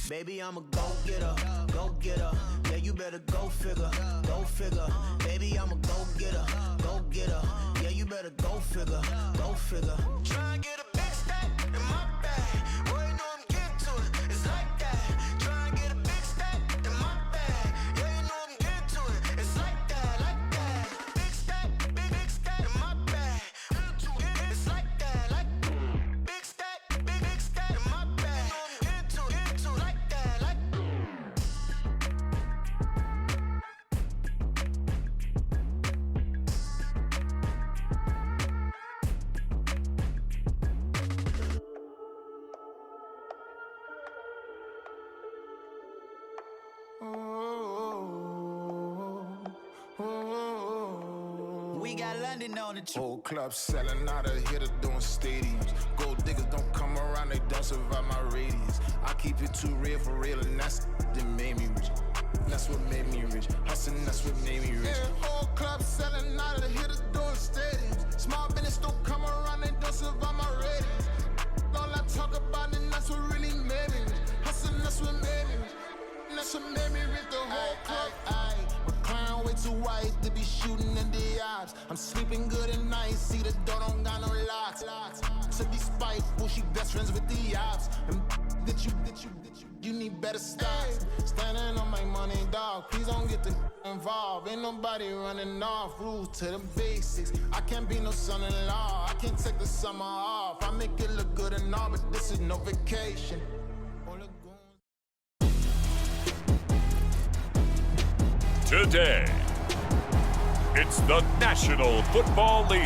Baby, I'm a go-getter, go-getter. Yeah, you better go figure, go figure. Baby, I'm a go-getter, go-getter. Yeah, you better go figure, go figure. Try and get a big stack in my bag. Boy, you know I'm getting to it. It's like that. Try and get a big stack in my bag. Yeah, you know I'm getting to it. It's like that, like that. Big stack in my bag. It's like that, like big stack in my bag. Into like that, like. We got London on the trip. Whole club selling out of here to doing stadiums. Gold diggers don't come around, they don't survive my radius. I keep it too real for real, and that's that made me rich. That's what made me rich. Hustling, that's what made me rich. Yeah, whole club selling out of here to doing stadiums. Small business don't come around, they don't survive my radius. All I talk about, and that's what really made me rich. Hustling, that's what made me rich. That's what made me rich. The whole club. Clown way too white to be shooting in the eyes. I'm sleeping good at night, see the door don't got no locks. To be spiteful, she best friends with the ops. And that you need better stocks. Standing on my money, dog, please don't get the involved. Ain't nobody running off, rules to the basics. I can't be no son-in-law, I can't take the summer off. I make it look good and all, but this is no vacation. Today, it's the National Football League.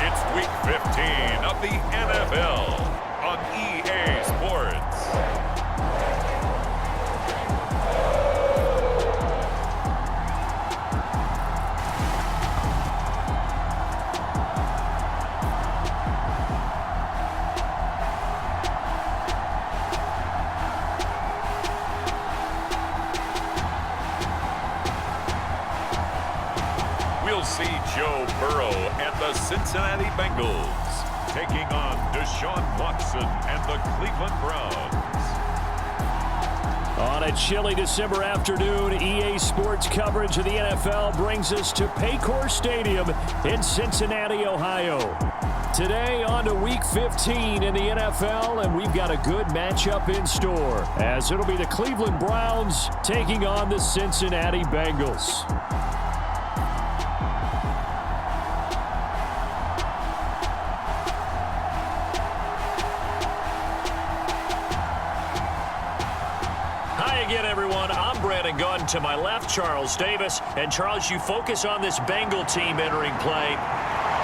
It's Week 15 of the NFL on EA Sports. We'll see Joe Burrow and the Cincinnati Bengals taking on Deshaun Watson and the Cleveland Browns. On a chilly December afternoon, EA Sports coverage of the NFL brings us to Paycor Stadium in Cincinnati, Ohio. Today on to Week 15 in the NFL, and we've got a good matchup in store, as it'll be the Cleveland Browns taking on the Cincinnati Bengals. To my left, Charles Davis. And Charles, you focus on this Bengal team entering play.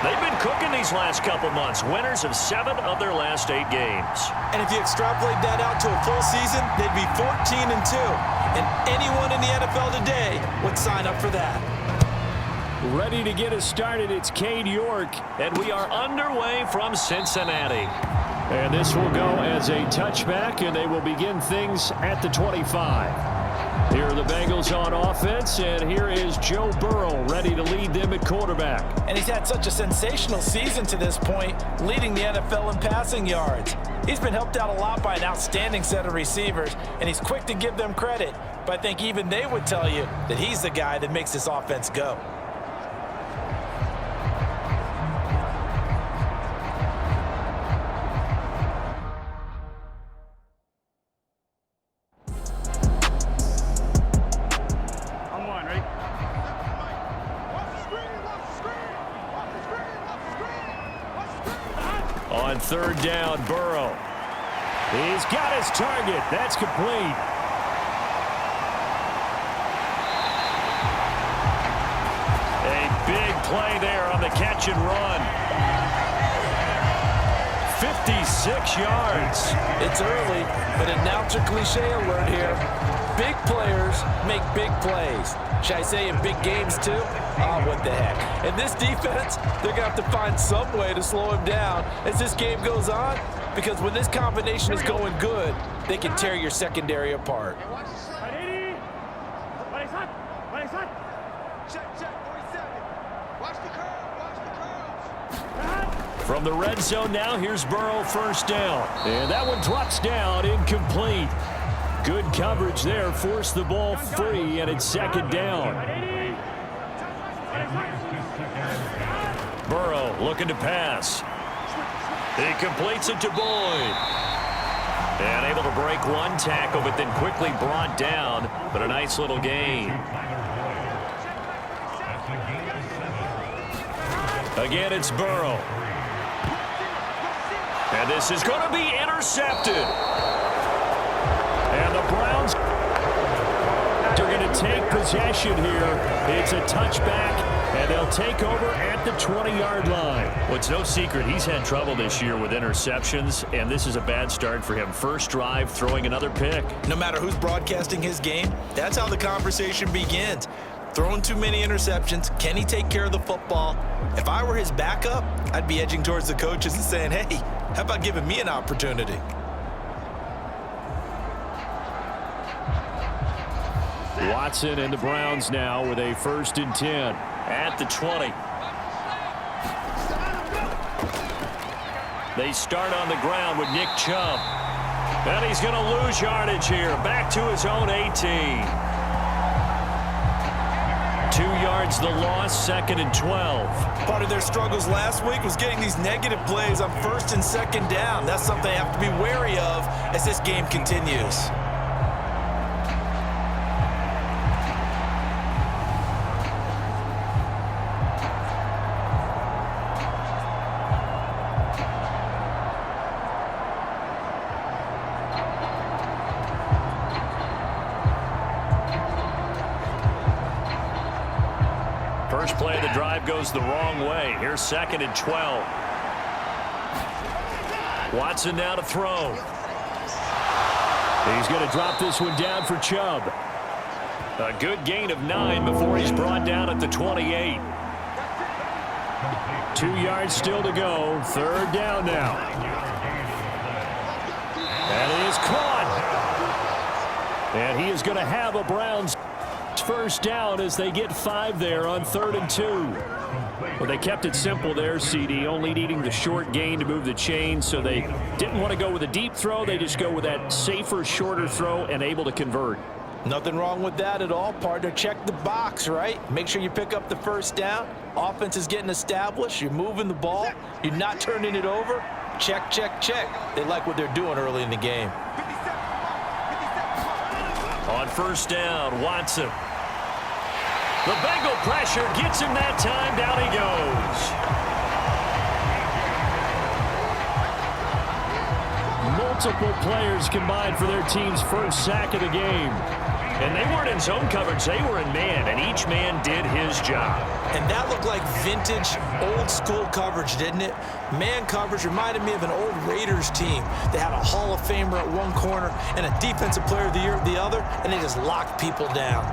They've been cooking these last couple months. Winners of 7 of their last 8 games. And if you extrapolate that out to a full season, they'd be 14-2. And anyone in the NFL today would sign up for that. Ready to get us started, it's Cade York. And we are underway from Cincinnati. And this will go as a touchback, and they will begin things at the 25. Here are the Bengals on offense, and here is Joe Burrow ready to lead them at quarterback. And he's had such a sensational season to this point, leading the NFL in passing yards. He's been helped out a lot by an outstanding set of receivers, and he's quick to give them credit. But I think even they would tell you that he's the guy that makes this offense go. On third down, Burrow. He's got his target. That's complete. A big play there on the catch and run. 56 yards. It's early, but announcer cliche alert here. Big players make big plays. Should I say in big games too? Oh, what the heck. And this defense, they're going to have to find some way to slow him down as this game goes on, because when this combination is going good, they can tear your secondary apart. From the red zone now, here's Burrow, first down. And that one drops down, incomplete. Good coverage there, forced the ball free, and it's second down. Burrow looking to pass. He completes it to Boyd. And able to break one tackle, but then quickly brought down. But a nice little gain. Again, it's Burrow. And this is going to be intercepted. And the Browns are going to take possession here. It's a touchback, and they'll take over at the 20-yard line. Well, it's no secret he's had trouble this year with interceptions, and this is a bad start for him. First drive, throwing another pick. No matter who's broadcasting his game, that's how the conversation begins. Throwing too many interceptions. Can he take care of the football? If I were his backup, I'd be edging towards the coaches and saying, hey, how about giving me an opportunity? Watson and the Browns now with a 1st and 10 at the 20. They start on the ground with Nick Chubb. And he's going to lose yardage here. Back to his own 18. 2 yards the loss, 2nd and 12. Part of their struggles last week was getting these negative plays on 1st and 2nd down. That's something they have to be wary of as this game continues. First play of the drive goes the wrong way. Here's 2nd and 12. Watson now to throw. He's going to drop this one down for Chubb. A good gain of 9 before he's brought down at the 28. 2 yards still to go. 3rd down now. And he is caught. And he is going to have a Browns first down as they get 5 there on 3rd and 2. Well, they kept it simple there, CD, only needing the short gain to move the chain, so they didn't want to go with a deep throw. They just go with that safer, shorter throw and able to convert. Nothing wrong with that at all, partner. Check the box, right? Make sure you pick up the first down. Offense is getting established. You're moving the ball. You're not turning it over. Check, check, check. They like what they're doing early in the game. On first down, Watson. The Bengal pressure gets him that time. Down he goes. Multiple players combined for their team's first sack of the game. And they weren't in zone coverage. They were in man, and each man did his job. And that looked like vintage, old-school coverage, didn't it? Man coverage reminded me of an old Raiders team. They had a Hall of Famer at one corner and a Defensive Player of the Year at the other, and they just locked people down.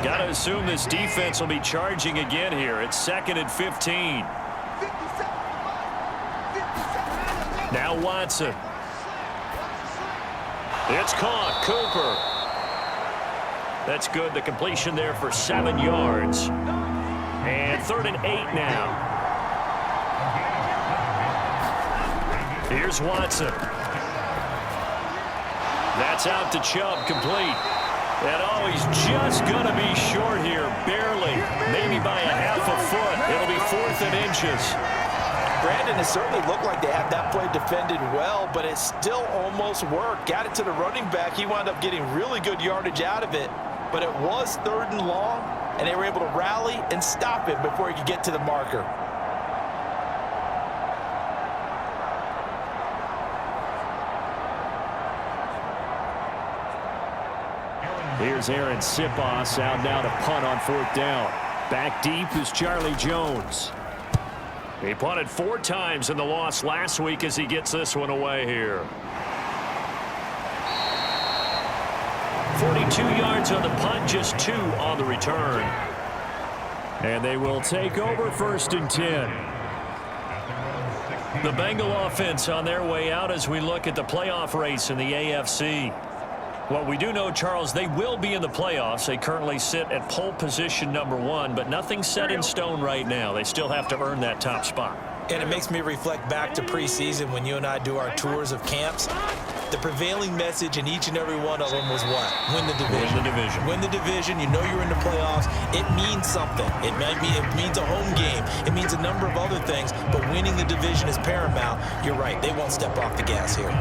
Got to assume this defense will be charging again here. It's 2nd and 15. Now Watson. It's caught. Cooper. That's good. The completion there for 7 yards. And 3rd and 8 now. Here's Watson. That's out to Chubb. Complete. And oh, he's just going to be short here. Barely. Maybe by a half a foot. It'll be 4th and inches. Brandon, it certainly looked like they had that play defended well, but it still almost worked. Got it to the running back. He wound up getting really good yardage out of it, but it was 3rd and long, and they were able to rally and stop it before he could get to the marker. Here's Aaron Sipos out now to punt on 4th down. Back deep is Charlie Jones. He punted 4 times in the loss last week as he gets this one away here. 42 yards on the punt, just 2 on the return. And they will take over 1st and 10. The Bengal offense on their way out as we look at the playoff race in the AFC. Well, we do know, Charles, they will be in the playoffs. They currently sit at pole position #1, but nothing's set in stone right now. They still have to earn that top spot. And it makes me reflect back to preseason when you and I do our tours of camps. The prevailing message in each and every one of them was what? Win the division. Win the division. Win the division. You know you're in the playoffs. It means something. It means a home game. It means a number of other things, but winning the division is paramount. You're right. They won't step off the gas here.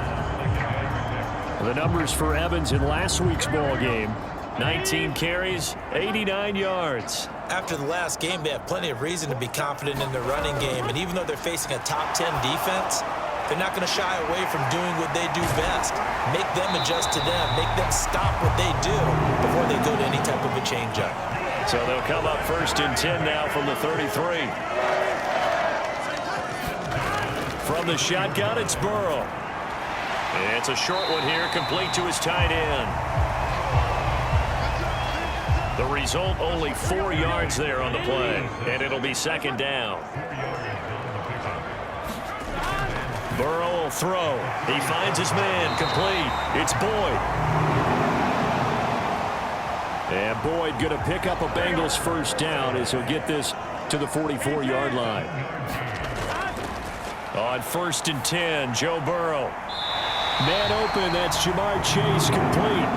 The numbers for Evans in last week's ball game: 19 carries, 89 yards. After the last game, they have plenty of reason to be confident in their running game, and even though they're facing a top 10 defense, they're not going to shy away from doing what they do best. Make them adjust to them. Make them stop what they do before they go to any type of a change-up. So they'll come up 1st and 10 now from the 33. From the shotgun, it's Burrow. It's a short one here, complete to his tight end. The result, only 4 yards there on the play, and it'll be 2nd down. Burrow will throw. He finds his man, complete. It's Boyd. And Boyd going to pick up a Bengals 1st down as he'll get this to the 44-yard line. On 1st and 10, Joe Burrow. Man open, that's Jamar Chase, complete.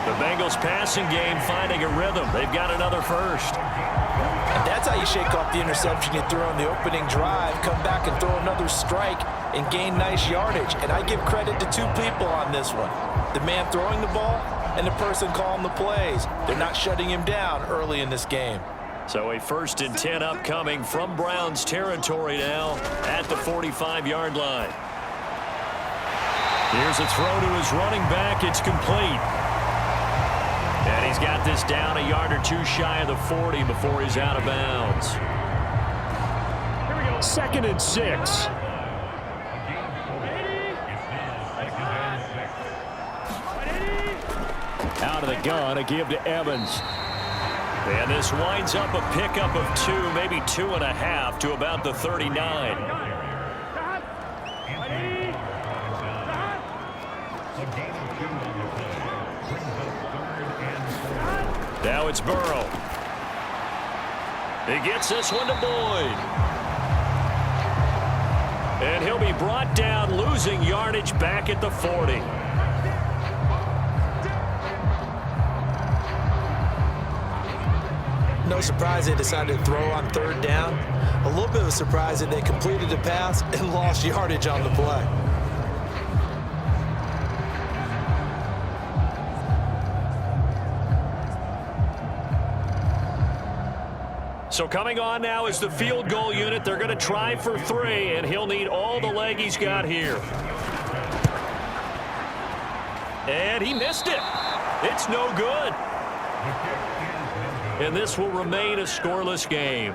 The Bengals passing game finding a rhythm. They've got another 1st. And that's how you shake off the interception you threw on the opening drive, come back and throw another strike and gain nice yardage. And I give credit to 2 people on this one. The man throwing the ball and the person calling the plays. They're not shutting him down early in this game. So a 1st and 10 upcoming from Browns territory now at the 45-yard line. Here's a throw to his running back. It's complete. And he's got this down a yard or 2 shy of the 40 before he's out of bounds. 2nd and 6. Out of the gun, a give to Evans. And this winds up a pickup of 2, maybe 2.5 to about the 39. Now it's Burrow. He gets this one to Boyd. And he'll be brought down, losing yardage back at the 40. No surprise they decided to throw on 3rd down. A little bit of a surprise that they completed the pass and lost yardage on the play. So coming on now is the field goal unit. They're going to try for 3, and he'll need all the leg he's got here. And he missed it. It's no good. And this will remain a scoreless game.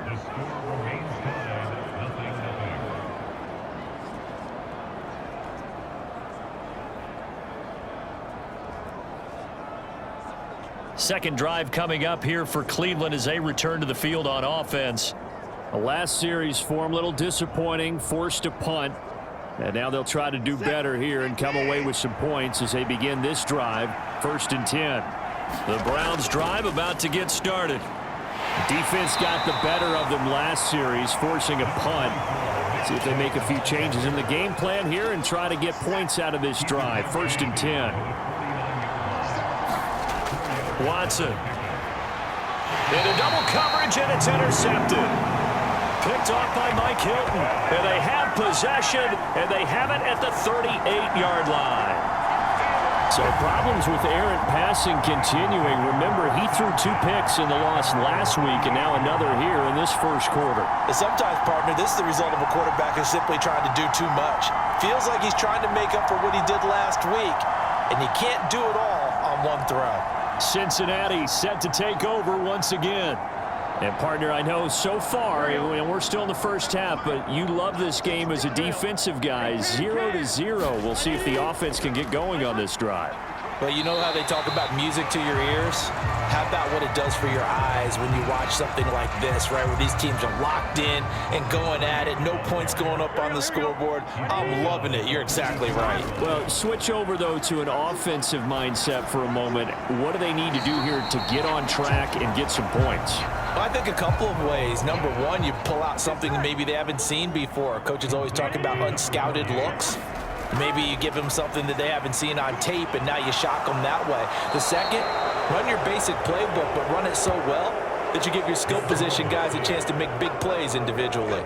Second drive coming up here for Cleveland as they return to the field on offense. The last series for them, a little disappointing, forced a punt. And now they'll try to do better here and come away with some points as they begin this drive, 1st and 10. The Browns drive about to get started. Defense got the better of them last series, forcing a punt. See if they make a few changes in the game plan here and try to get points out of this drive. 1st and 10. Watson. Into double coverage, and it's intercepted. Picked off by Mike Hilton. And they have possession, and they have it at the 38-yard line. So problems with errant passing continuing. Remember, he threw 2 picks in the loss last week, and now another here in this 1st quarter. And sometimes, partner, this is the result of a quarterback who's simply trying to do too much. Feels like he's trying to make up for what he did last week, and you can't do it all on one throw. Cincinnati set to take over once again. And, partner, I know so far, and we're still in the 1st half, but you love this game as a defensive guy. 0-0. We'll see if the offense can get going on this drive. But you know how they talk about music to your ears? How about what it does for your eyes when you watch something like this, right, where these teams are locked in and going at it, no points going up on the scoreboard. I'm loving it. You're exactly right. Well, switch over, though, to an offensive mindset for a moment. What do they need to do here to get on track and get some points? Well, I think a couple of ways. Number one, you pull out something maybe they haven't seen before. Coaches always talk about unscouted looks. Maybe you give them something that they haven't seen on tape, and now you shock them that way. The second, run your basic playbook, but run it so well that you give your skill position guys a chance to make big plays individually.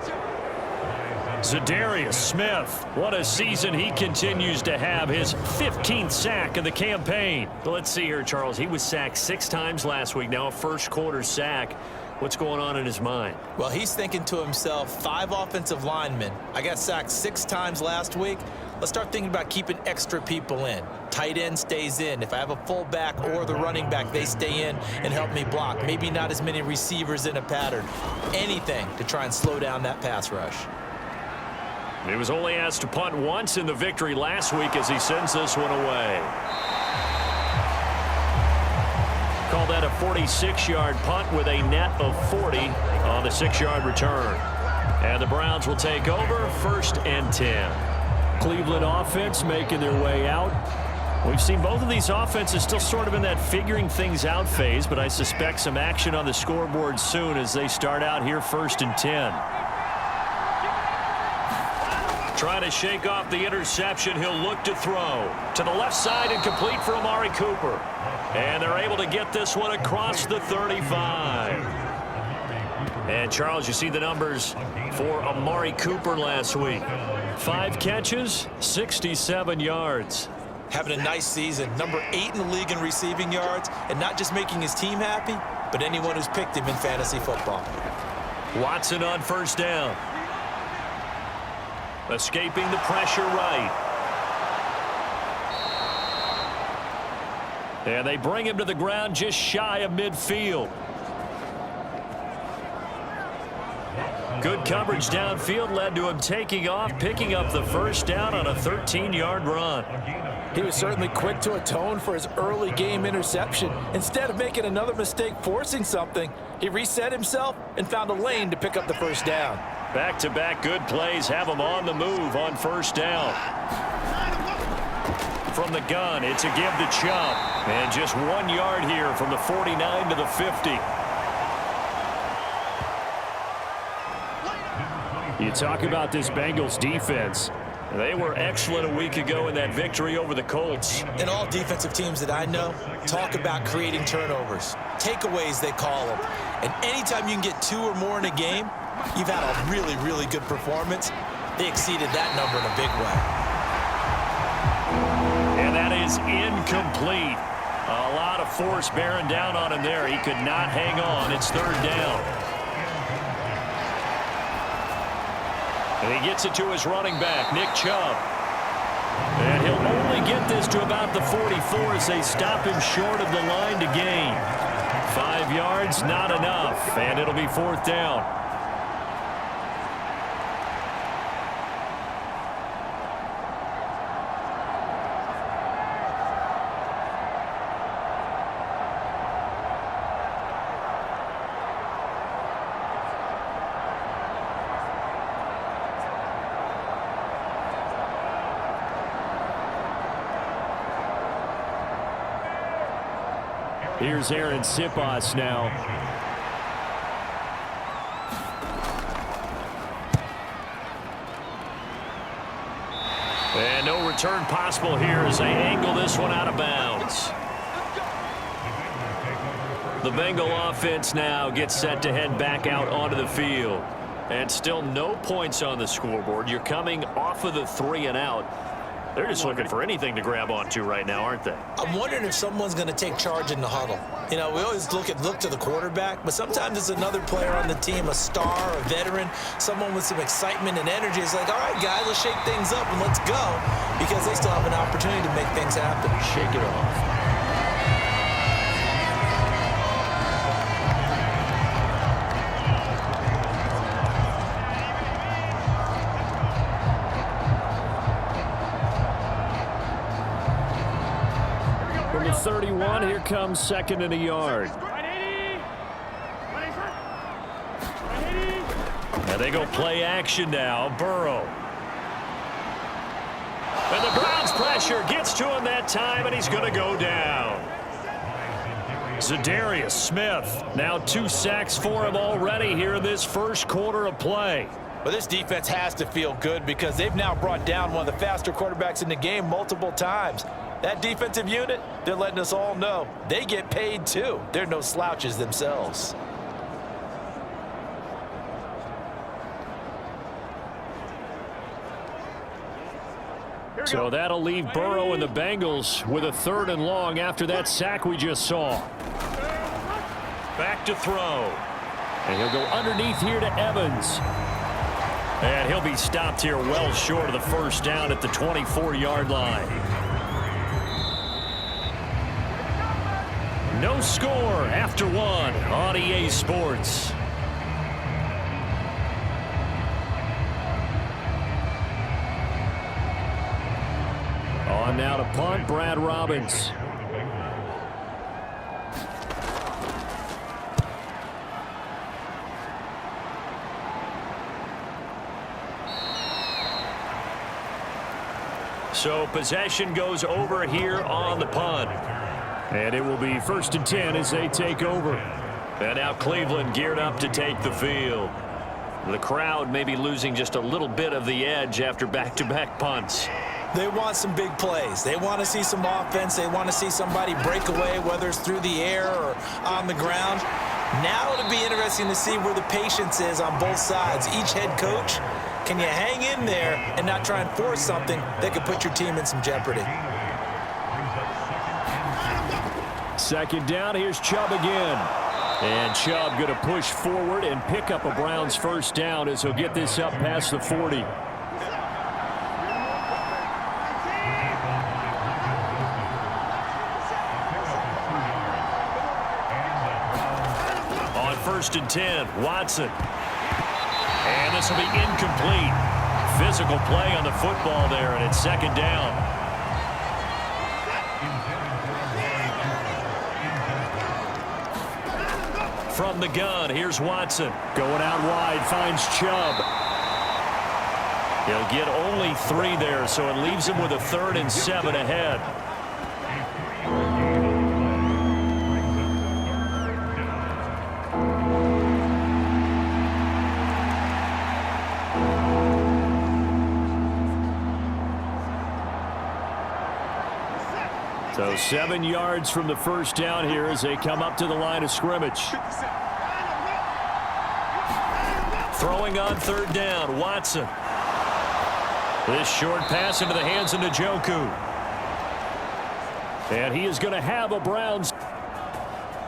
Zadarius Smith, what a season he continues to have, his 15th sack of the campaign. Let's see here, Charles. He was sacked 6 times last week, now a first-quarter sack. What's going on in his mind? Well, he's thinking to himself, 5 offensive linemen. I got sacked 6 times last week. Let's start thinking about keeping extra people in. Tight end stays in. If I have a fullback or the running back, they stay in and help me block. Maybe not as many receivers in a pattern. Anything to try and slow down that pass rush. He was only asked to punt once in the victory last week as he sends this one away. Call that a 46-yard punt with a net of 40 on the 6-yard return. And the Browns will take over, 1st and 10. Cleveland offense making their way out. We've seen both of these offenses still sort of in that figuring things out phase, but I suspect some action on the scoreboard soon as they start out here 1st and 10. Trying to shake off the interception. He'll look to throw to the left side and complete for Amari Cooper. And they're able to get this one across the 35. And, Charles, you see the numbers for Amari Cooper last week. 5 catches, 67 yards. Having a nice season. Number 8 in the league in receiving yards. And not just making his team happy, but anyone who's picked him in fantasy football. Watson on 1st down. Escaping the pressure right. And they bring him to the ground just shy of midfield. Good coverage downfield led to him taking off, picking up the 1st down on a 13-yard run. He was certainly quick to atone for his early game interception. Instead of making another mistake forcing something, he reset himself and found a lane to pick up the 1st down. Back-to-back good plays have him on the move on 1st down. From the gun, it's a give to Chubb. And just 1 yard here from the 49 to the 50. You talk about this Bengals defense. They were excellent a week ago in that victory over the Colts. And all defensive teams that I know talk about creating turnovers. Takeaways, they call them. And anytime you can get 2 or more in a game, you've had a really, really good performance. They exceeded that number in a big way. And that is incomplete. A lot of force bearing down on him there. He could not hang on. It's 3rd down. And he gets it to his running back, Nick Chubb. And he'll only get this to about the 44 as they stop him short of the line to gain. 5 yards, not enough. And it'll be 4th down. Here's Aaron Sipos now. And no return possible here as they angle this one out of bounds. The Bengal offense now gets set to head back out onto the field. And still no points on the scoreboard. You're coming off of the 3 and out. They're just looking for anything to grab onto right now, aren't they? I'm wondering if someone's going to take charge in the huddle. You know, we always look to the quarterback, but sometimes it's another player on the team, a star, a veteran, someone with some excitement and energy. It's like, all right, guys, let's shake things up and let's go, because they still have an opportunity to make things happen. Shake it off. From the 31, on. Here comes 2nd and a yard. And they go play action now. Burrow. And the Browns pressure gets to him that time, and he's going to go down. Zadarius Smith, now 2 sacks for him already here in this first quarter of play. But this defense has to feel good because they've now brought down one of the faster quarterbacks in the game multiple times. That defensive unit, they're letting us all know they get paid too. They're no slouches themselves. So that'll leave Burrow and the Bengals with a 3rd and long after that sack we just saw. Back to throw. And he'll go underneath here to Evans. And he'll be stopped here well short of the first down at the 24-yard line. No score after 1 on EA Sports. On now to punt, Brad Robbins. So possession goes over here on the punt. And it will be 1st and 10 as they take over. And now Cleveland geared up to take the field. The crowd may be losing just a little bit of the edge after back-to-back punts. They want some big plays. They want to see some offense. They want to see somebody break away, whether it's through the air or on the ground. Now it'll be interesting to see where the patience is on both sides. Each head coach, can you hang in there and not try and force something that could put your team in some jeopardy? 2nd down, here's Chubb again. And Chubb going to push forward and pick up a Browns first down as he'll get this up past the 40. On 1st and 10, Watson. And this will be incomplete. Physical play on the football there, and it's 2nd down. From the gun, here's Watson. Going out wide, finds Chubb. He'll get only 3 there, so it leaves him with a 3rd and 7 ahead. So 7 yards from the first down here as they come up to the line of scrimmage. Throwing on 3rd down, Watson. This short pass into the hands of Njoku. And he is going to have a Browns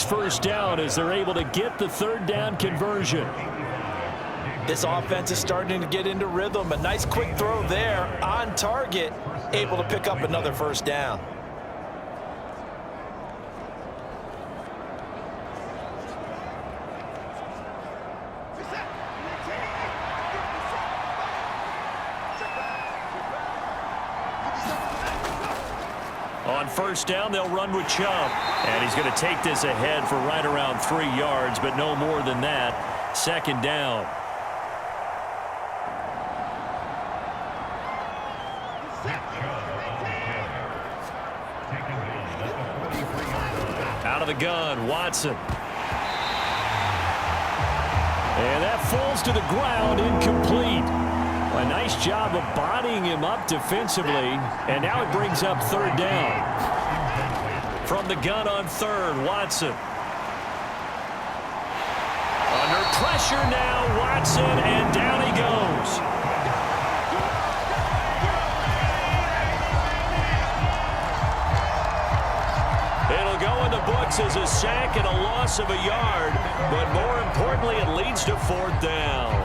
first down as they're able to get the 3rd down conversion. This offense is starting to get into rhythm. A nice quick throw there on target, able to pick up another first down. On 1st down, they'll run with Chubb. And he's going to take this ahead for right around 3 yards, but no more than that. 2nd down. Out of the gun, Watson. And that falls to the ground, incomplete. A nice job of bodying him up defensively, and now it brings up 3rd down. From the gun on 3rd, Watson. Under pressure now, Watson, and down he goes. It'll go in the books as a sack and a loss of a yard, but more importantly, it leads to 4th down.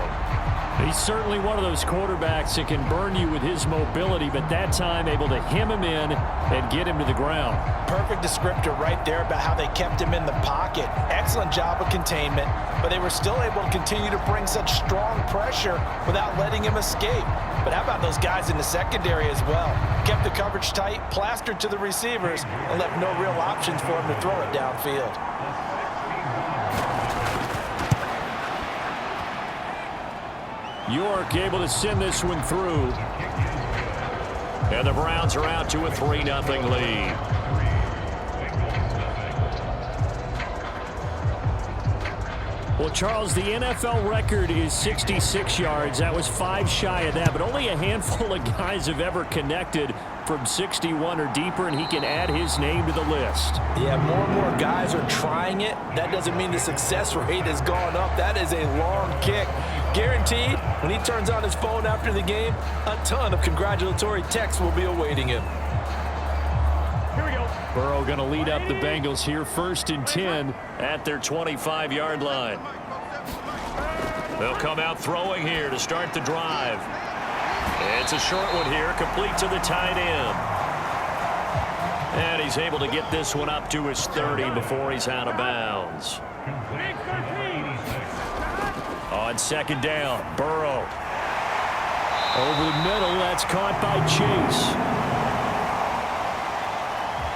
He's certainly one of those quarterbacks that can burn you with his mobility, but that time able to hem him in and get him to the ground. Perfect descriptor right there about how they kept him in the pocket. Excellent job of containment, but they were still able to continue to bring such strong pressure without letting him escape. But how about those guys in the secondary as well? Kept the coverage tight, plastered to the receivers, and left no real options for him to throw it downfield. York able to send this one through. And the Browns are out to a 3-0 lead. Well, Charles, the NFL record is 66 yards. That was 5 shy of that, but only a handful of guys have ever connected from 61 or deeper, and he can add his name to the list. Yeah, more and more guys are trying it. That doesn't mean the success rate has gone up. That is a long kick. Guaranteed, when he turns on his phone after the game, a ton of congratulatory texts will be awaiting him. Here we go. Burrow going to lead up the Bengals here, 1st and 10 at their 25-yard line. They'll come out throwing here to start the drive. It's a short one here, complete to the tight end. And he's able to get this one up to his 30 before he's out of bounds. On 2nd down, Burrow. Over the middle, that's caught by Chase.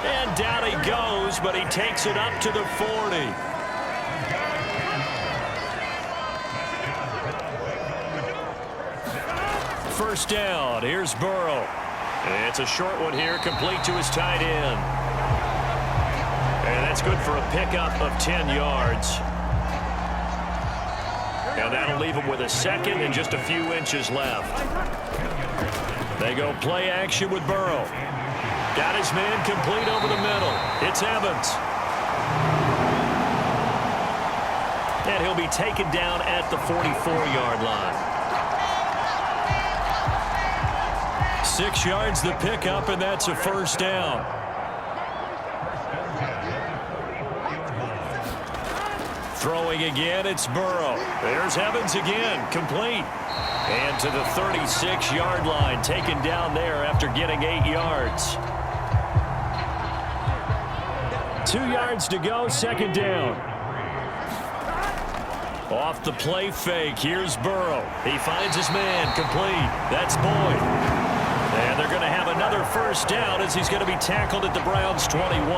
And down he goes, but he takes it up to the 40. First down, here's Burrow. It's a short one here, complete to his tight end. And that's good for a pickup of 10 yards. And that'll leave him with a 2nd and just a few inches left. They go play action with Burrow. Got his man complete over the middle. It's Evans. And he'll be taken down at the 44-yard line. 6 yards the pickup, and that's a first down. Throwing again, it's Burrow. There's Evans again, complete. And to the 36-yard line, taken down there after getting 8 yards. 2 yards to go, 2nd down. Off the play fake, here's Burrow. He finds his man, complete. That's Boyd. And they're going to have another first down as he's going to be tackled at the Browns' 21.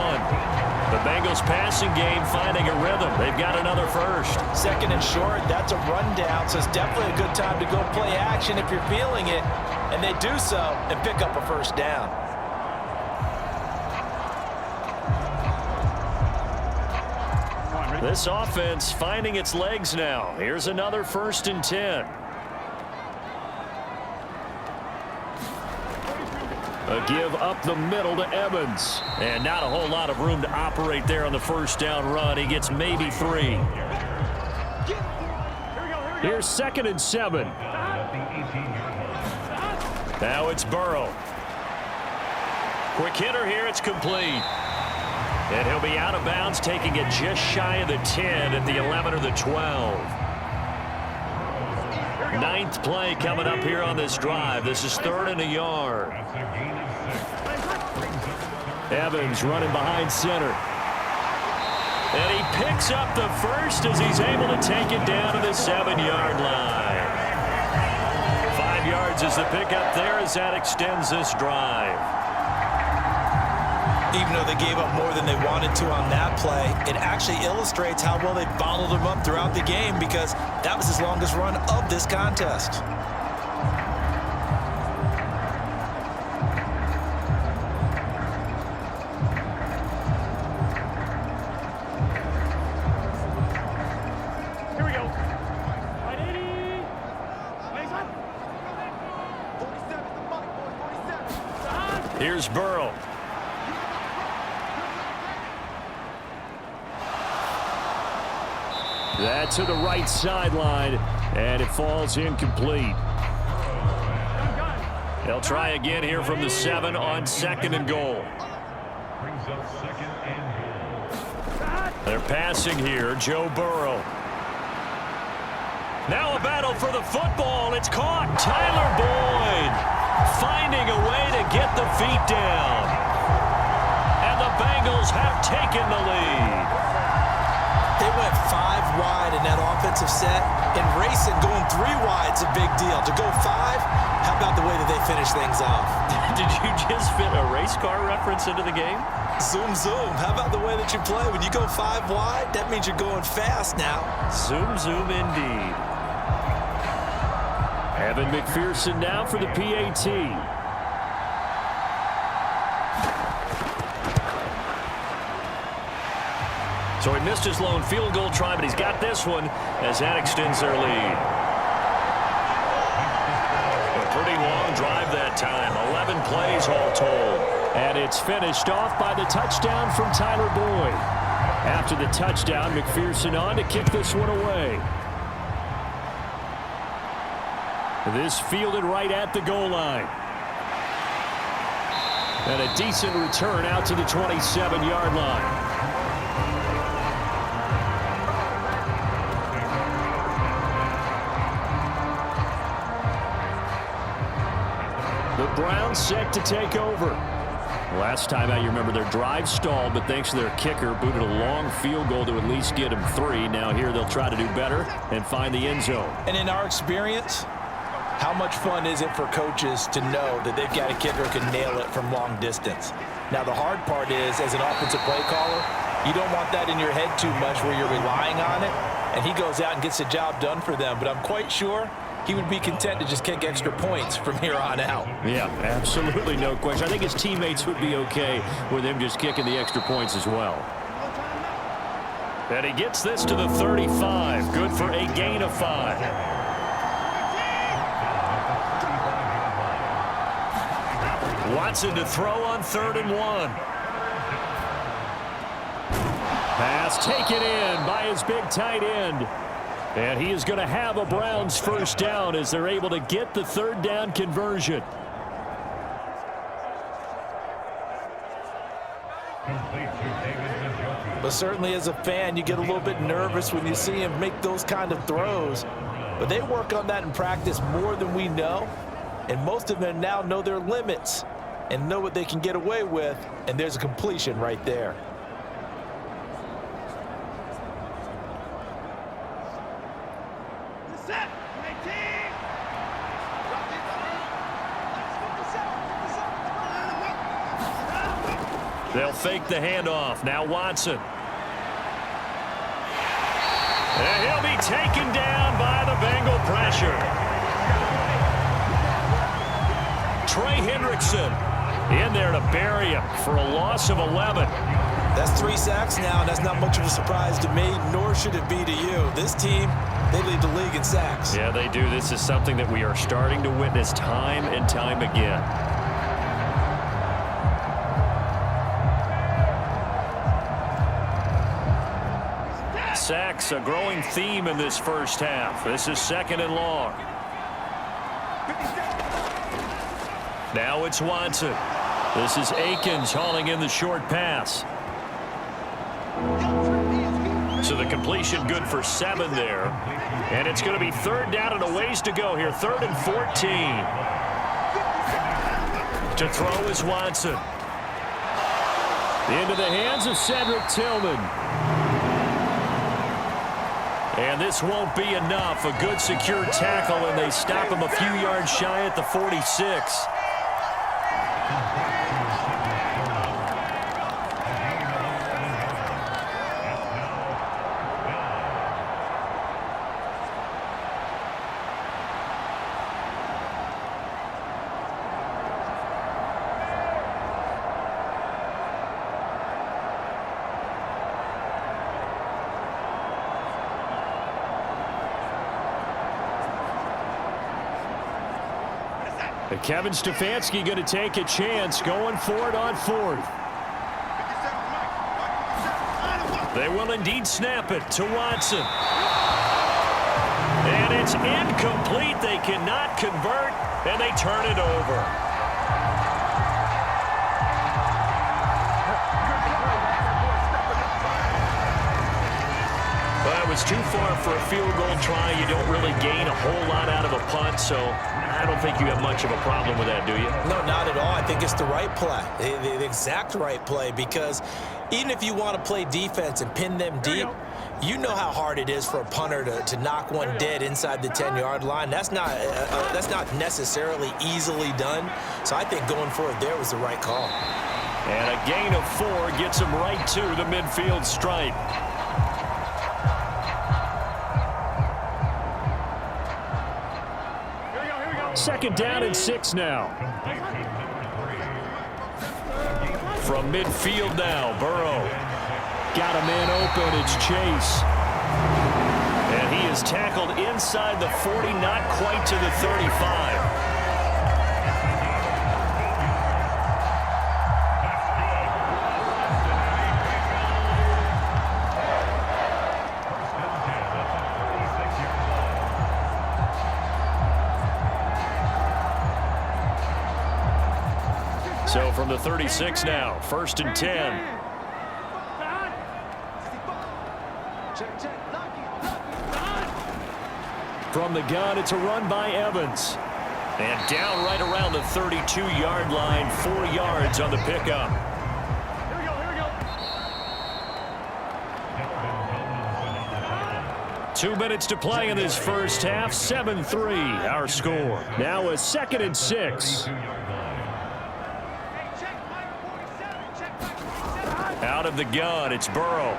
The Bengals passing game finding a rhythm. They've got another first. 2nd and short, that's a rundown, so it's definitely a good time to go play action if you're feeling it. And they do so and pick up a first down. This offense finding its legs now. Here's another 1st and 10. A give up the middle to Evans. And not a whole lot of room to operate there on the first down run. He gets maybe 3. Here's 2nd and 7. Now it's Burrow. Quick hitter here. It's complete. And he'll be out of bounds, taking it just shy of the 10 at the 11 or the 12. 9th play coming up here on this drive. This is 3rd and a yard. Evans running behind center. And he picks up the first as he's able to take it down to the 7-yard line. 5 yards is the pickup there as that extends this drive. Even though they gave up more than they wanted to on that play, it actually illustrates how well they bottled them up throughout the game, because that was his longest run of this contest. Here we go. Here's Burrow. That to the right sideline, and it falls incomplete. They'll try again here from the 7 on 2nd and goal. They're passing here, Joe Burrow. Now a battle for the football. It's caught. Tyler Boyd finding a way to get the feet down. And the Bengals have taken the lead. They went 5 wide in that offensive set. In racing, going 3 wide's a big deal. To go 5, how about the way that they finish things off? Did you just fit a race car reference into the game? Zoom, zoom. How about the way that you play? When you go 5 wide, that means you're going fast now. Zoom, zoom indeed. Evan McPherson now for the PAT. So he missed his lone field goal try, but he's got this one as that extends their lead. A pretty long drive that time, 11 plays all told. And it's finished off by the touchdown from Tyler Boyd. After the touchdown, McPherson on to kick this one away. This fielded right at the goal line. And a decent return out to the 27-yard line. The Browns set to take over. Last time out, you remember their drive stalled, but thanks to their kicker, booted a long field goal to at least get them 3. Now here they'll try to do better and find the end zone. And in our experience, how much fun is it for coaches to know that they've got a kicker who can nail it from long distance? Now, the hard part is, as an offensive play caller, you don't want that in your head too much where you're relying on it, and he goes out and gets the job done for them. But I'm quite sure he would be content to just kick extra points from here on out. Yeah, absolutely no question. I think his teammates would be okay with him just kicking the extra points as well. And he gets this to the 35. Good for a gain of 5. Watson to throw on 3rd and 1. Pass taken in by his big tight end. And he is going to have a Browns first down as they're able to get the 3rd down conversion. But certainly as a fan, you get a little bit nervous when you see him make those kind of throws. But they work on that in practice more than we know. And most of them now know their limits and know what they can get away with. And there's a completion right there. They'll fake the handoff. Now Watson. And he'll be taken down by the Bengal pressure. Trey Hendrickson in there to bury him for a loss of 11. That's 3 sacks now, and that's not much of a surprise to me, nor should it be to you. This team, they lead the league in sacks. Yeah, they do. This is something that we are starting to witness time and time again. Sacks, a growing theme in this first half. This is 2nd and long. Now it's Watson. This is Akins hauling in the short pass. So the completion good for 7 there. And it's going to be 3rd down and a ways to go here. 3rd and 14. To throw is Watson. Into the hands of Cedric Tillman. And this won't be enough. A good secure tackle, and they stop him a few yards shy at the 46. Kevin Stefanski going to take a chance, going for it on 4th. They will indeed snap it to Watson. And it's incomplete. They cannot convert, and they turn it over. Well, that was too far for a field goal try. You don't really gain a whole lot out of a punt, so I don't think you have much of a problem with that, do you? No, not at all. I think it's the right play, the exact right play, because even if you want to play defense and pin them deep, you know how hard it is for a punter to knock one dead inside the 10-yard line. That's not necessarily easily done. So I think going for it there was the right call. And a gain of 4 gets him right to the midfield stripe. Second down and 6 now. From midfield now, Burrow. Got a man open, it's Chase. And he is tackled inside the 40, not quite to the 35. So from the 36 now, 1st and 10. From the gun, it's a run by Evans. And down right around the 32-yard line, 4 yards on the pickup. Here we go. 2 minutes to play in this first half, 7-3 our score. Now a 2nd and 6. Out of the gun, it's Burrow.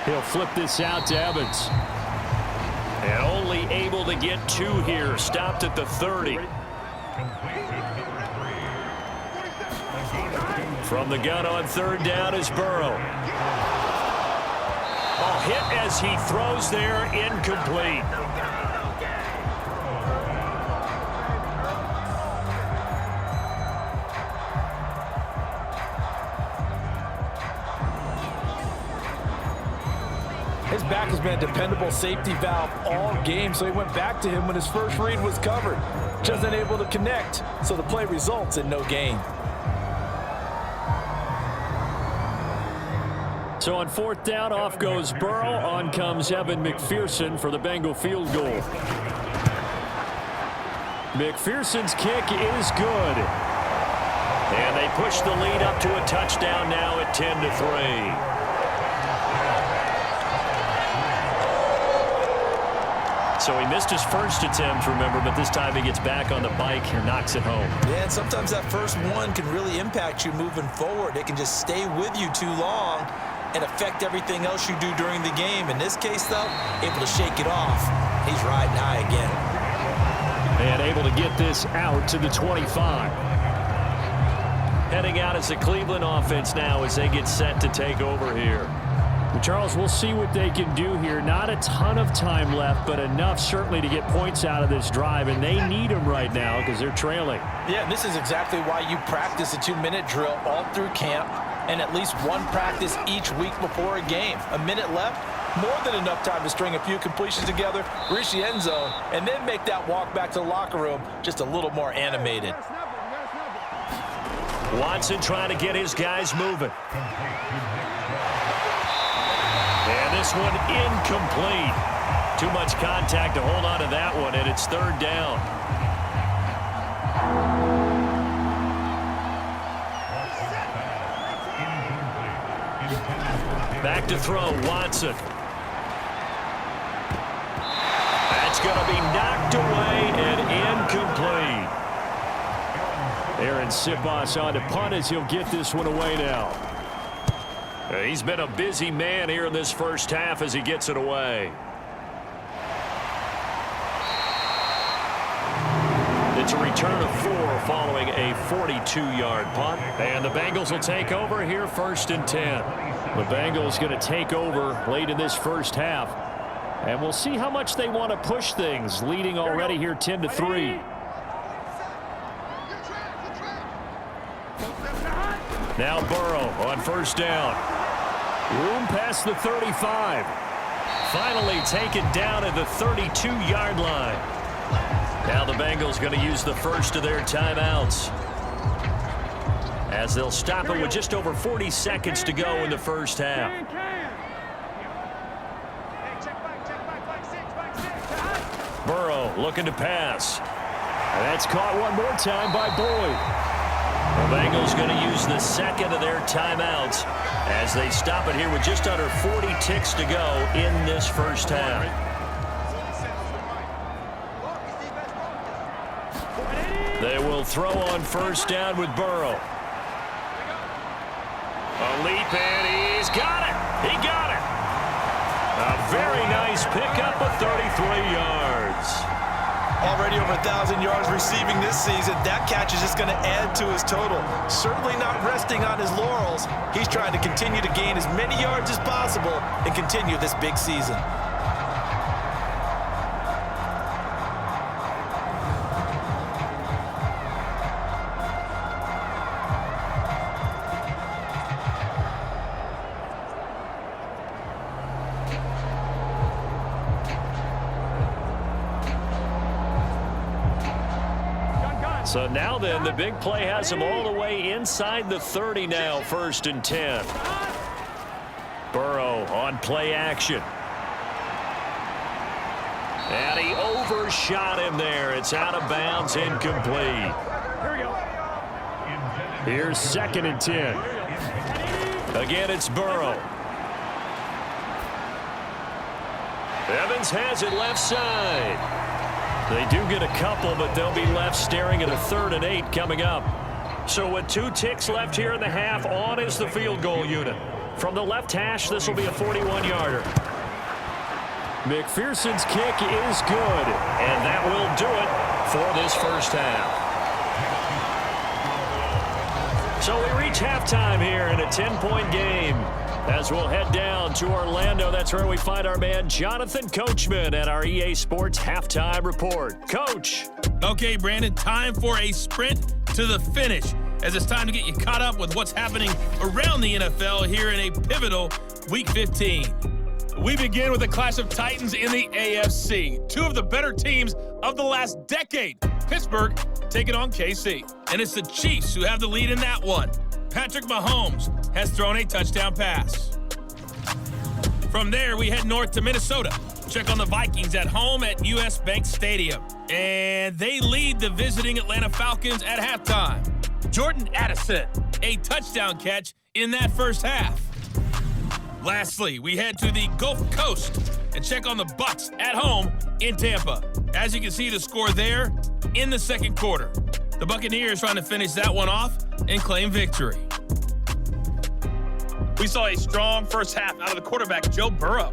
He'll flip this out to Evans. And only able to get 2 here. Stopped at the 30. From the gun on 3rd down is Burrow. A hit as he throws there, incomplete. His back has been a dependable safety valve all game, so he went back to him when his first read was covered. Just unable to connect, so the play results in no gain. So on 4th down, off goes Burrow. On comes Evan McPherson for the Bengal field goal. McPherson's kick is good. And they push the lead up to a touchdown now at 10-3. So he missed his first attempt, remember, but this time he gets back on the bike and knocks it home. Yeah, and sometimes that first one can really impact you moving forward. It can just stay with you too long and affect everything else you do during the game. In this case, though, able to shake it off. He's riding high again. And able to get this out to the 25. Heading out as the Cleveland offense now as they get set to take over here. Charles, we'll see what they can do here. Not a ton of time left, but enough certainly to get points out of this drive, and they need them right now because they're trailing. Yeah, and this is exactly why you practice a 2-minute drill all through camp and at least one practice each week before a game. A minute left, more than enough time to string a few completions together, reach the end zone, and then make that walk back to the locker room just a little more animated. Watson trying to get his guys moving. And this one incomplete. Too much contact to hold on to that one, and it's 3rd down. Back to throw, Watson. That's going to be knocked away and incomplete. Aaron Sipos on to punt as he'll get this one away now. He's been a busy man here in this first half as he gets it away. It's a return of 4 following a 42-yard punt. And the Bengals will take over here 1st and 10. The Bengals going to take over late in this first half. And we'll see how much they want to push things, leading already here 10-3. Now Burrow on 1st down. Room past the 35. Finally taken down at the 32-yard line. Now the Bengals going to use the first of their timeouts, as they'll stop it with just over 40 seconds to go in the first half. Burrow looking to pass. And that's caught one more time by Boyd. The Bengals going to use the second of their timeouts as they stop it here with just under 40 ticks to go in this first half. They will throw on first down with Burrow. A leap, and he's got it. He got it. A very nice pickup of 33 yards. Already over 1,000 yards receiving this season. That catch is just going to add to his total. Certainly not resting on his laurels. He's trying to continue to gain as many yards as possible and continue this big season. So now then, the big play has him all the way inside the 30 now, 1st and 10. Burrow on play action. And he overshot him there. It's out of bounds, incomplete. Here's 2nd and 10. Again, it's Burrow. Evans has it left side. They do get a couple, but they'll be left staring at a 3rd and 8 coming up. So with 2 ticks left here in the half, on is the field goal unit. From the left hash, this will be a 41-yarder. McPherson's kick is good, and that will do it for this first half. So we reach halftime here in a 10-point game. As we'll head down to Orlando, that's where we find our man Jonathan Coachman at our EA Sports Halftime Report. Coach. Okay, Brandon, time for a sprint to the finish, as it's time to get you caught up with what's happening around the NFL here in a pivotal Week 15. We begin with a clash of titans in the AFC. 2 of the better teams of the last decade. Pittsburgh taking on KC. And it's the Chiefs who have the lead in that one. Patrick Mahomes has thrown a touchdown pass. From there, we head north to Minnesota. Check on the Vikings at home at US Bank Stadium. And they lead the visiting Atlanta Falcons at halftime. Jordan Addison, a touchdown catch in that first half. Lastly, we head to the Gulf Coast and check on the Bucs at home in Tampa. As you can see, the score there in the second quarter. The Buccaneers trying to finish that one off and claim victory. We saw a strong first half out of the quarterback, Joe Burrow.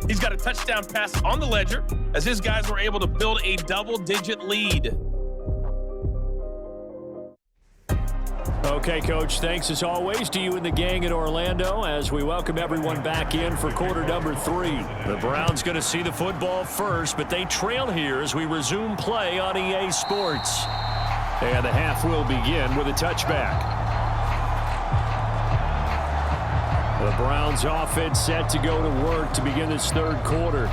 He's got a touchdown pass on the ledger as his guys were able to build a double-digit lead. Okay, Coach, thanks as always to you and the gang in Orlando as we welcome everyone back in for quarter number 3. The Browns going to see the football first, but they trail here as we resume play on EA Sports. And the half will begin with a touchback. The Browns offense set to go to work to begin this third quarter.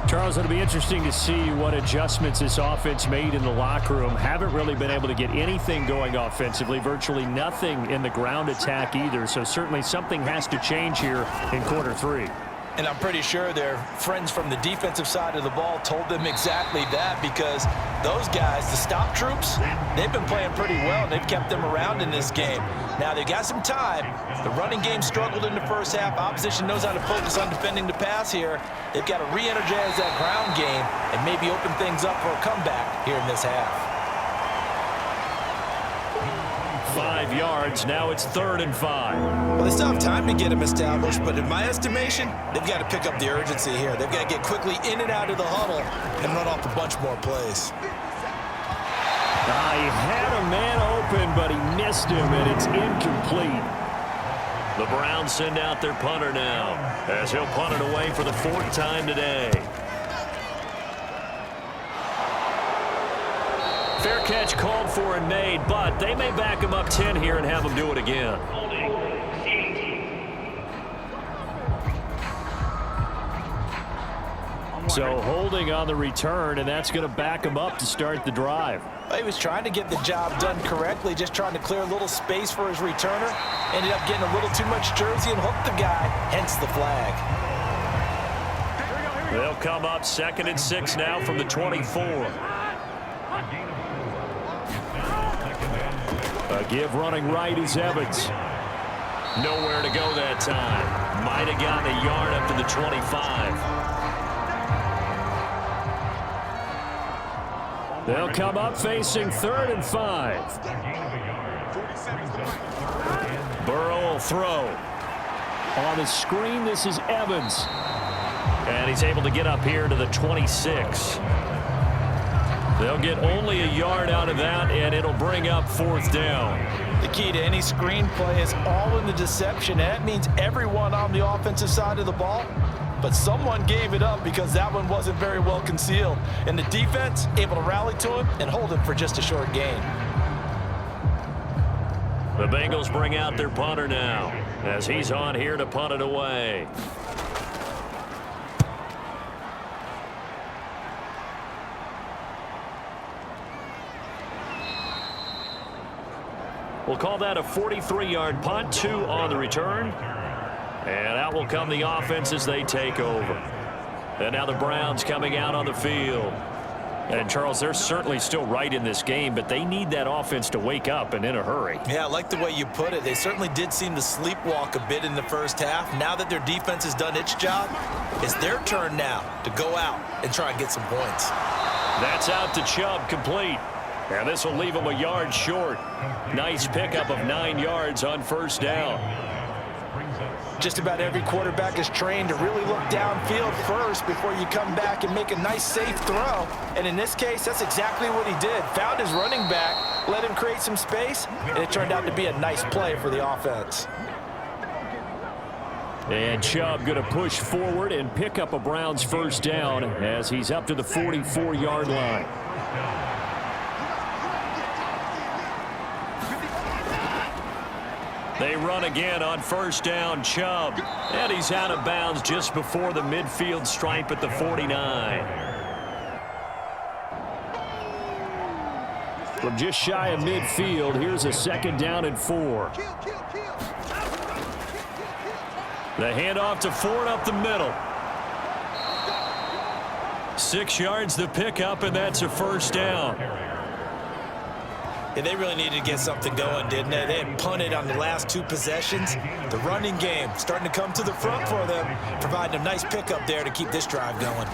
Charles, it'll be interesting to see what adjustments this offense made in the locker room. Haven't really been able to get anything going offensively, virtually nothing in the ground attack either. So certainly something has to change here in quarter 3. And I'm pretty sure their friends from the defensive side of the ball told them exactly that, because those guys, the stop troops, they've been playing pretty well. They've kept them around in this game. Now, they've got some time. The running game struggled in the first half. Opposition knows how to focus on defending the pass here. They've got to re-energize that ground game and maybe open things up for a comeback here in this half. 5 yards. Now it's 3rd and 5. Well, they still have time to get them established, but in my estimation, they've got to pick up the urgency here. They've got to get quickly in and out of the huddle and run off a bunch more plays. He had a man open, but he missed him, and it's incomplete. The Browns send out their punter now, as he'll punt it away for the 4th time today. Fair catch called for and made, but they may back him up 10 here and have him do it again. So holding on the return, and that's going to back him up to start the drive. He was trying to get the job done correctly, just trying to clear a little space for his returner. Ended up getting a little too much jersey and hooked the guy, hence the flag. They'll come up 2nd and 6 now from the 24. A give running right is Evans. Nowhere to go that time. Might have gotten a yard up to the 25. They'll come up facing 3rd and 5. Burrow will throw. On the screen, this is Evans. And he's able to get up here to the 26. They'll get only a yard out of that, and it'll bring up 4th down. The key to any screen play is all in the deception. That means everyone on the offensive side of the ball, but someone gave it up because that one wasn't very well concealed. And the defense able to rally to him and hold him for just a short gain. The Bengals bring out their punter now as he's on here to punt it away. We'll call that a 43-yard punt, 2 on the return. And out will come the offense as they take over. And now the Browns coming out on the field. And, Charles, they're certainly still right in this game, but they need that offense to wake up and in a hurry. Yeah, I like the way you put it. They certainly did seem to sleepwalk a bit in the first half. Now that their defense has done its job, it's their turn now to go out and try and get some points. That's out to Chubb, complete. And this will leave him a yard short. Nice pickup of 9 yards on 1st down. Just about every quarterback is trained to really look downfield first before you come back and make a nice, safe throw. And in this case, that's exactly what he did. Found his running back, let him create some space, and it turned out to be a nice play for the offense. And Chubb going to push forward and pick up a Browns 1st down as he's up to the 44-yard line. They run again on 1st down, Chubb. And he's out of bounds just before the midfield stripe at the 49. From just shy of midfield, here's a 2nd down and 4. The handoff to Ford up the middle. 6 yards the pickup, and that's a 1st down. Yeah, they really needed to get something going, didn't they? They had punted on the last 2 possessions. The running game starting to come to the front for them, providing a nice pickup there to keep this drive going.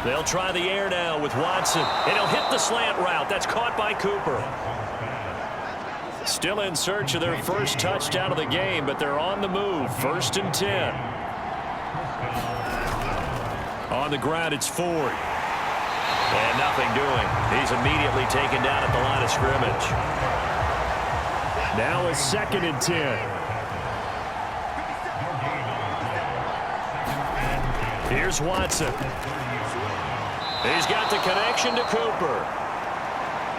They'll try the air now with Watson, and he'll hit the slant route. That's caught by Cooper. Still in search of their 1st touchdown of the game, but they're on the move. 1st and 10. On the ground, it's Ford. And nothing doing. He's immediately taken down at the line of scrimmage. Now a 2nd and 10. Here's Watson. He's got the connection to Cooper.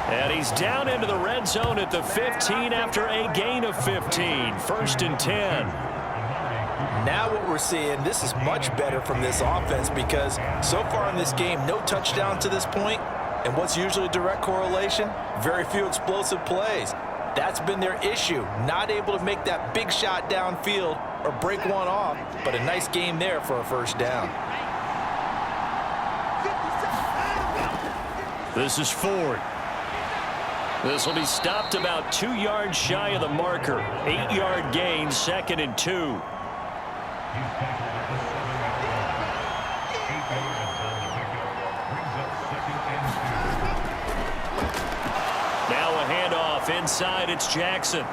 And he's down into the red zone at the 15 after a gain of 15. 1st and 10. Now what we're seeing, this is much better from this offense because so far in this game, no touchdown to this point, and what's usually a direct correlation? Very few explosive plays. That's been their issue, not able to make that big shot downfield or break one off, but a nice game there for a 1st down. This is Ford. This will be stopped about 2 yards shy of the marker. 8-yard gain, 2nd and 2. Now a handoff inside. It's Jackson.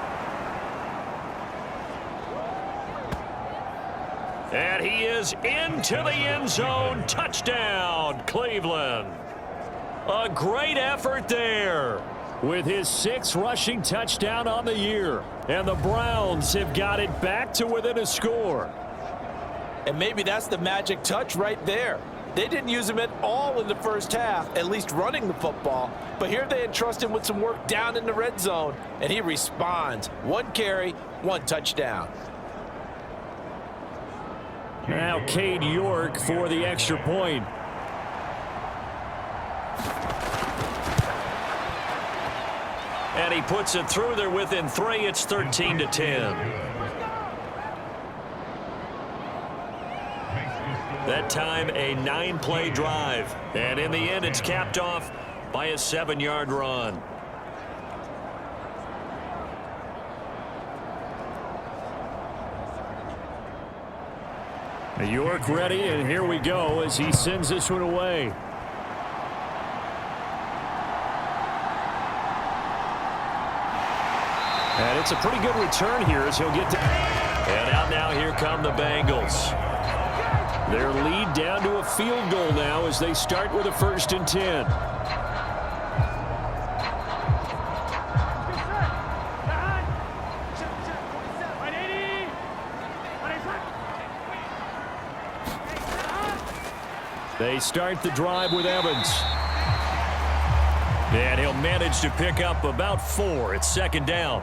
And he is into the end zone. Touchdown, Cleveland. A great effort there with his 6th rushing touchdown on the year. And the Browns have got it back to within a score. And maybe that's the magic touch right there. They didn't use him at all in the first half, at least running the football. But here they entrust him with some work down in the red zone, and he responds. 1 carry, 1 touchdown. Now Cade York for the extra point. And he puts it through there within 3. It's 13 to 10. That time a 9-play drive. And in the end, it's capped off by a 7-yard run. York ready, and here we go as he sends this one away. And it's a pretty good return here as he'll get to... And out now, here come the Bengals. Their lead down to a field goal now as they start with a 1st and 10. They start the drive with Evans. And he'll manage to pick up about 4. It's 2nd down.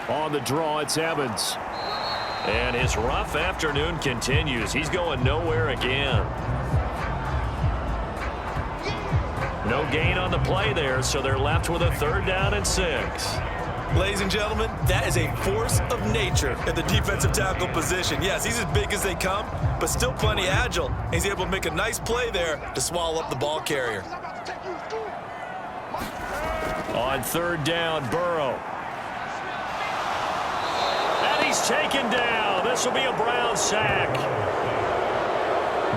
On the draw, it's Evans. And his rough afternoon continues. He's going nowhere again. No gain on the play there, so they're left with a 3rd down and 6. Ladies and gentlemen, that is a force of nature at the defensive tackle position. Yes, he's as big as they come, but still plenty agile. He's able to make a nice play there to swallow up the ball carrier. On 3rd down, Burrow. And he's taken down. This will be a Brown sack.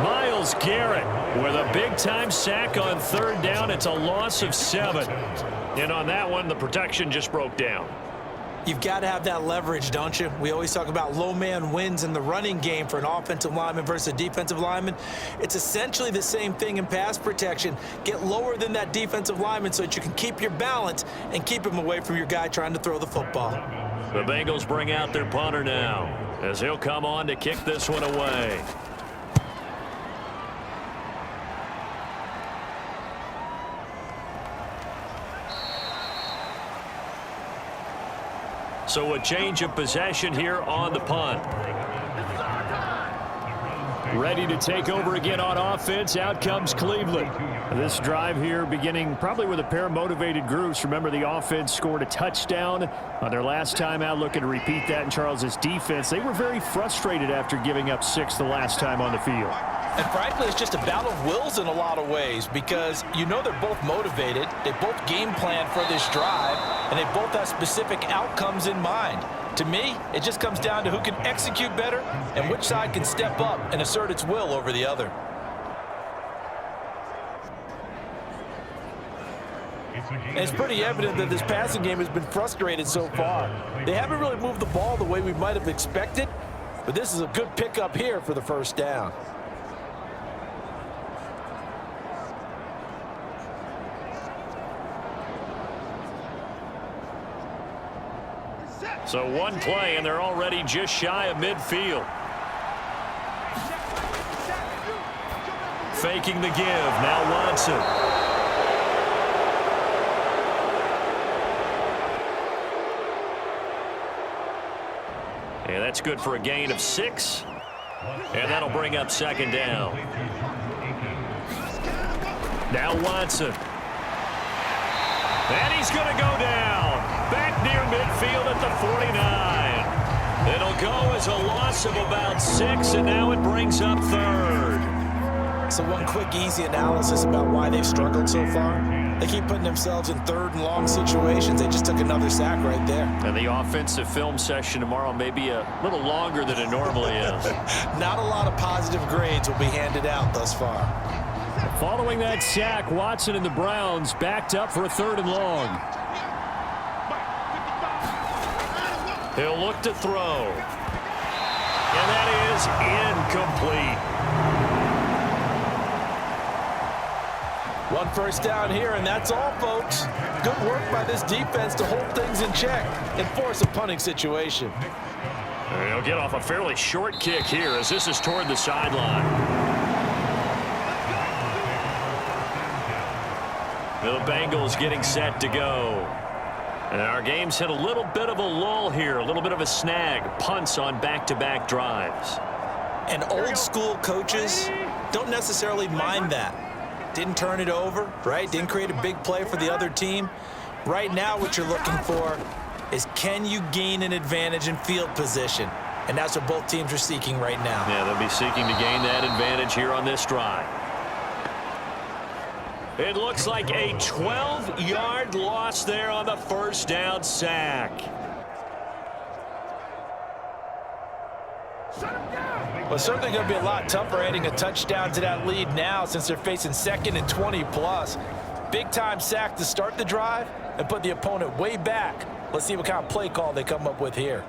Myles Garrett with a big-time sack on 3rd down. It's a loss of 7. And on that one, the protection just broke down. You've got to have that leverage, don't you? We always talk about low man wins in the running game for an offensive lineman versus a defensive lineman. It's essentially the same thing in pass protection. Get lower than that defensive lineman so that you can keep your balance and keep him away from your guy trying to throw the football. The Bengals bring out their punter now as he'll come on to kick this one away. So a change of possession here on the punt. Ready to take over again on offense. Out comes Cleveland. This drive here beginning probably with a pair of motivated groups. Remember, the offense scored a touchdown on their last time out. Looking to repeat that in Charles's defense. They were very frustrated after giving up 6 the last time on the field. And frankly, it's just a battle of wills in a lot of ways because you know they're both motivated. They both game plan for this drive, and they both have specific outcomes in mind. To me, it just comes down to who can execute better and which side can step up and assert its will over the other. And it's pretty evident that this passing game has been frustrated so far. They haven't really moved the ball the way we might have expected, but this is a good pickup here for the 1st down. So one play, and they're already just shy of midfield. Faking the give. Now Watson. And that's good for a gain of 6. And that'll bring up 2nd down. Now Watson. And he's going to go down. Back near midfield at the 49. It'll go as a loss of about 6, and now it brings up 3rd. So one quick, easy analysis about why they've struggled so far. They keep putting themselves in 3rd and long situations. They just took another sack right there. And the offensive film session tomorrow may be a little longer than it normally is. Not a lot of positive grades will be handed out thus far. Following that sack, Watson and the Browns backed up for a 3rd and long. He'll look to throw. And that is incomplete. One 1st down here, and that's all, folks. Good work by this defense to hold things in check and force a punting situation. And he'll get off a fairly short kick here as this is toward the sideline. The Bengals getting set to go. And our game's hit a little bit of a lull here, a little bit of a snag. Punts on back-to-back drives. And old school coaches don't necessarily mind that. Didn't turn it over, right? Didn't create a big play for the other team. Right now what you're looking for is can you gain an advantage in field position? And that's what both teams are seeking right now. Yeah, they'll be seeking to gain that advantage here on this drive. It looks like a 12-yard loss there on the first down sack. Well, certainly going to be a lot tougher adding a touchdown to that lead now since they're facing 2nd and 20+. Big-time sack to start the drive and put the opponent way back. Let's see what kind of play call they come up with here.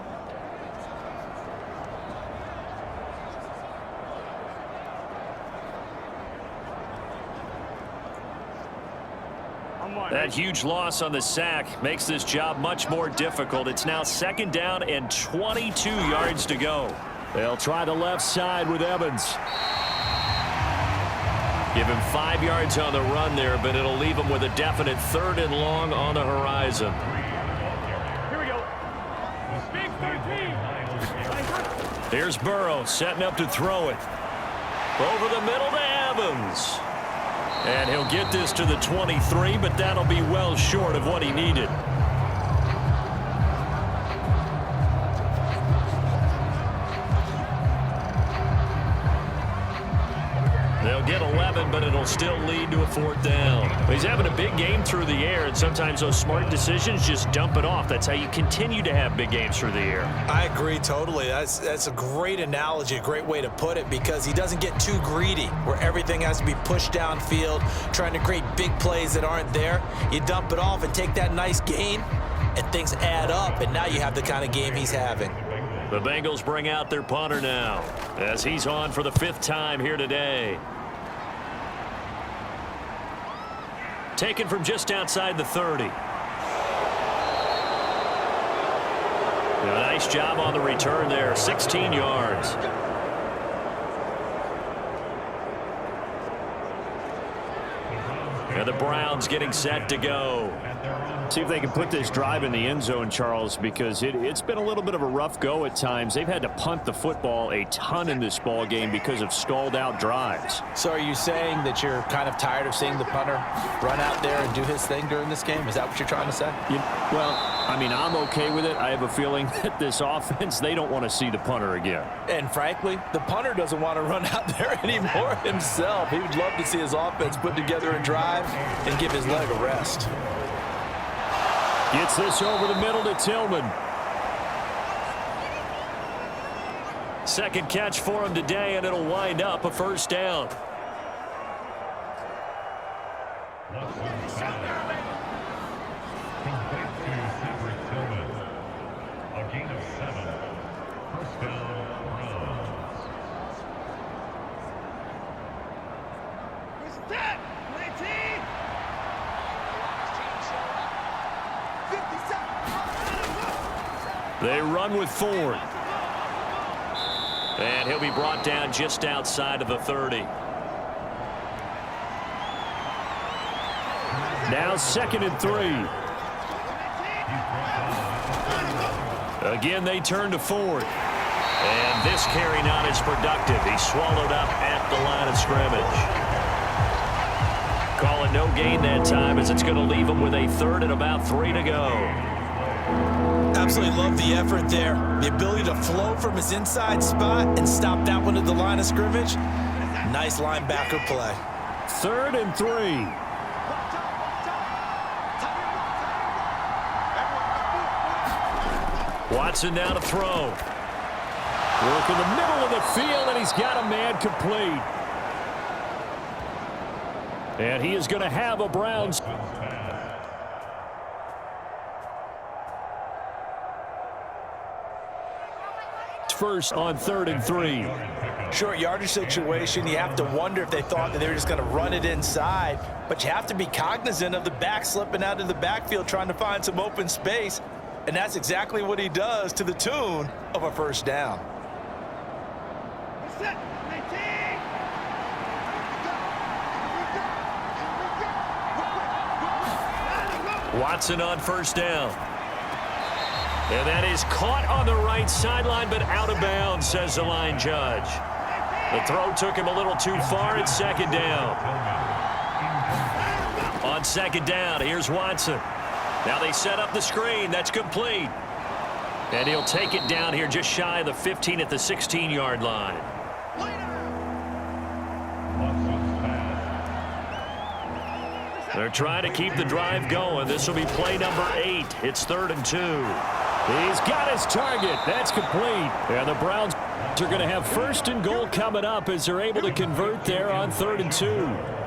That huge loss on the sack makes this job much more difficult. It's now 2nd down and 22 yards to go. They'll try the left side with Evans. Give him 5 yards on the run there, but it'll leave him with a definite 3rd and long on the horizon. Here we go. Big 13. Here's Burrow setting up to throw it. Over the middle to Evans. And he'll get this to the 23, but that'll be well short of what he needed. They'll get 11, but it'll still lead to a 4th down. He's having a big game through the air, and sometimes those smart decisions just dump it off. That's how you continue to have big games through the air. I agree totally. That's a great analogy, a great way to put it, because he doesn't get too greedy where everything has to be pushed downfield, trying to create big plays that aren't there. You dump it off and take that nice gain, and things add up, and now you have the kind of game he's having. The Bengals bring out their punter now as he's on for the 5th time here today. Taken from just outside the 30. A nice job on the return there, 16 yards. And the Browns getting set to go. See if they can put this drive in the end zone, Charles, because it's been a little bit of a rough go at times. They've had to punt the football a ton in this ball game because of stalled out drives. So are you saying that you're kind of tired of seeing the punter run out there and do his thing during this game? Is that what you're trying to say? Well, I mean, I'm okay with it. I have a feeling that this offense, they don't want to see the punter again. And frankly, the punter doesn't want to run out there anymore himself. He would love to see his offense put together a drive and give his leg a rest. Gets this over the middle to Tillman. Second catch for him today, and it'll wind up a 1st down. A gain of 7. 1st down, Browns. They run with Ford. And he'll be brought down just outside of the 30. Now 2nd and 3. Again, they turn to Ford. And this carry not as productive. He's swallowed up at the line of scrimmage. Call it no gain that time as it's going to leave him with a 3rd and about 3 to go. Absolutely love the effort there. The ability to flow from his inside spot and stop that one at the line of scrimmage. Nice linebacker play. 3rd and 3. Watson now to throw. Work in the middle of the field, and he's got a man complete. And he is going to have a Browns. First on 3rd and 3. Short yardage situation. You have to wonder if they thought that they were just going to run it inside. But you have to be cognizant of the back slipping out of the backfield trying to find some open space. And that's exactly what he does to the tune of a 1st down. Watson on 1st down. And that is caught on the right sideline, but out of bounds, says the line judge. The throw took him a little too far. It's 2nd down. On 2nd down, here's Watson. Now they set up the screen. That's complete. And he'll take it down here just shy of the 15 at the 16-yard line. They're trying to keep the drive going. This will be play number 8. It's 3rd and 2. He's got his target. That's complete. And the Browns are going to have 1st and goal coming up as they're able to convert there on 3rd and 2.